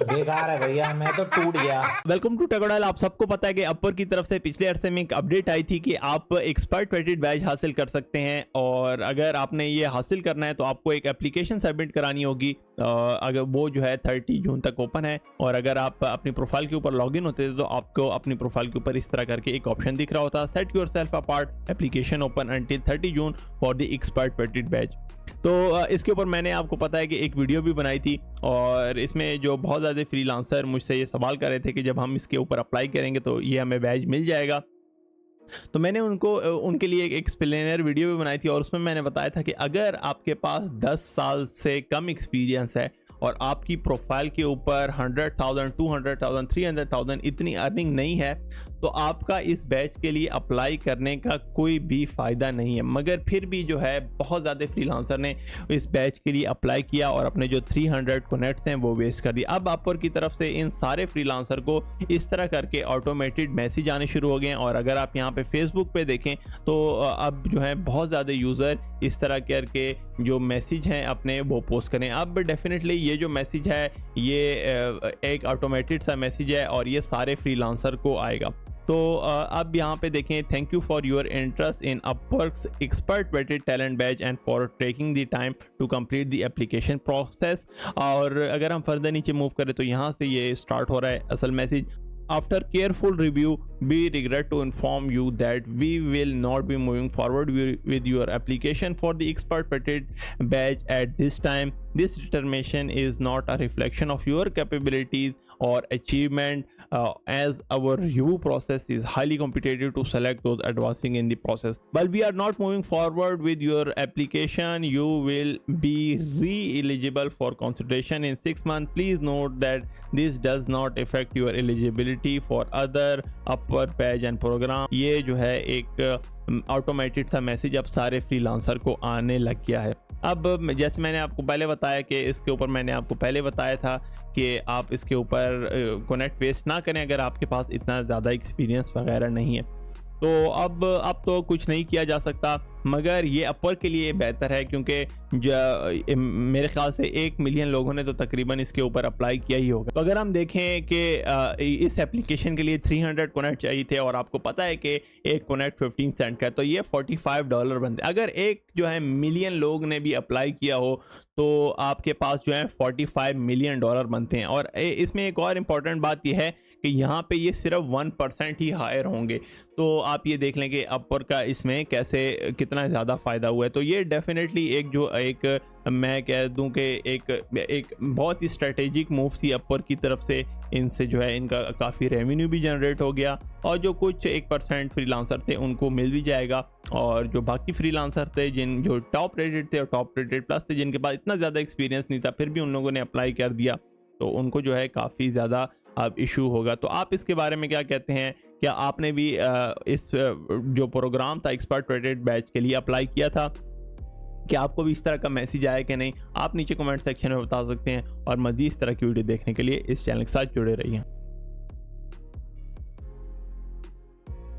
बेकार है भैया, मैं तो टूट गया। Welcome to Techodile. आप सबको पता है कि अपर की तरफ से पिछले अरसे में एक अपडेट आई थी कि आप एक्सपर्ट रेटेड बैच हासिल कर सकते हैं, और अगर आपने ये हासिल करना है तो आपको एक एप्लीकेशन सबमिट करानी होगी। अगर वो जो है 30 जून तक ओपन है, और अगर आप अपनी प्रोफाइल के ऊपर लॉगिन होते थे तो आपको अपनी प्रोफाइल के ऊपर इस तरह करके एक ऑप्शन दिख रहा होता, set yourself apart, application open until 30 June for the expert rated batch. तो इसके ऊपर मैंने आपको पता है कि एक वीडियो भी बनाई थी, और इसमें जो बहुत ज़्यादा फ्रीलांसर मुझसे ये सवाल कर रहे थे कि जब हम इसके ऊपर अप्लाई करेंगे तो ये हमें बैच मिल जाएगा। तो मैंने उनको उनके लिए एक एक्सप्लेनर वीडियो भी बनाई थी, और उसमें मैंने बताया था कि अगर आपके पास 10 साल से कम एक्सपीरियंस है और आपकी प्रोफाइल के ऊपर 100,000, 200,000, 300,000 इतनी अर्निंग नहीं है, तो आपका इस बैच के लिए अप्लाई करने का कोई भी फ़ायदा नहीं है। मगर फिर भी जो है बहुत ज़्यादा फ्रीलांसर ने इस बैच के लिए अप्लाई किया और अपने जो 300 कनेक्ट्स हैं वो वेस्ट कर दिया। अब अपर की तरफ से इन सारे फ्रीलांसर को इस तरह करके ऑटोमेटेड मैसेज आने शुरू हो गए हैं, और अगर आप यहाँ पे फेसबुक पे देखें तो अब जो है बहुत ज़्यादा यूज़र इस तरह करके जो मैसेज हैं अपने वो पोस्ट करें। अब डेफिनेटली ये जो मैसेज है ये एक ऑटोमेटेड सा मैसेज है, और ये सारे फ्रीलांसर को आएगा। तो अब यहाँ पे देखें, thank you for your interest in Upwork's expert vetted talent batch and for taking the time to complete the application process. और अगर हम फर्दर नीचे मूव करें तो यहाँ से ये स्टार्ट हो रहा है असल message. After careful review, we regret to inform you that we will not be moving forward with your application for the expert rated badge at this time. This determination is not a reflection of your capabilities or achievement, as our review process is highly competitive to select those advancing in the process. While we are not moving forward with your application, you will be re-eligible for consideration in 6 months. Please note that this does not affect your eligibility for other upper badge and program. ये जो है एक automated सा message अब सारे freelancer को आने लग गया है। अब जैसे मैंने आपको पहले बताया कि इसके ऊपर मैंने आपको पहले बताया था कि आप इसके ऊपर कनेक्ट वेस्ट ना करें अगर आपके पास इतना ज़्यादा एक्सपीरियंस वगैरह नहीं है। तो अब तो कुछ नहीं किया जा सकता, मगर ये अपर के लिए बेहतर है, क्योंकि मेरे ख्याल से 1 मिलियन लोगों ने तो तकरीबन इसके ऊपर अप्लाई किया ही होगा। तो अगर हम देखें कि इस एप्लीकेशन के लिए 300 कनेक्ट चाहिए थे, और आपको पता है कि एक कनेक्ट 15 सेंट का है, तो ये $45 बनते। अगर एक जो है मिलियन लोग ने भी अप्लाई किया हो तो आपके पास जो है $45 मिलियन बनते हैं। और इसमें एक और इम्पॉर्टेंट बात यह है कि यहाँ पे ये सिर्फ 1% ही हायर होंगे। तो आप ये देख लें कि अपर का इसमें कैसे कितना ज़्यादा फ़ायदा हुआ है। तो ये डेफिनेटली एक मैं कह दूं कि एक बहुत ही स्ट्रेटेजिक मूव थी अपर की तरफ से। इनसे जो है इनका काफ़ी रेवेन्यू भी जनरेट हो गया, और जो कुछ 1% फ्रीलांसर थे उनको मिल भी जाएगा, और जो बाकी फ्रीलांसर थे जो टॉप रेटेड थे और टॉप रेटेड प्लस थे, जिनके पास इतना ज़्यादा एक्सपीरियंस नहीं था फिर भी उन लोगों ने अप्लाई कर दिया, तो उनको जो है काफ़ी ज़्यादा अब इशू होगा। तो आप इसके बारे में क्या कहते हैं? क्या आपने भी इस जो प्रोग्राम था एक्सपर्ट रेटेड बैच के लिए अप्लाई किया था? क्या आपको भी इस तरह का मैसेज आया कि नहीं? आप नीचे कमेंट सेक्शन में बता सकते हैं, और मज़ीद इस तरह की वीडियो देखने के लिए इस चैनल के साथ जुड़े रहिए।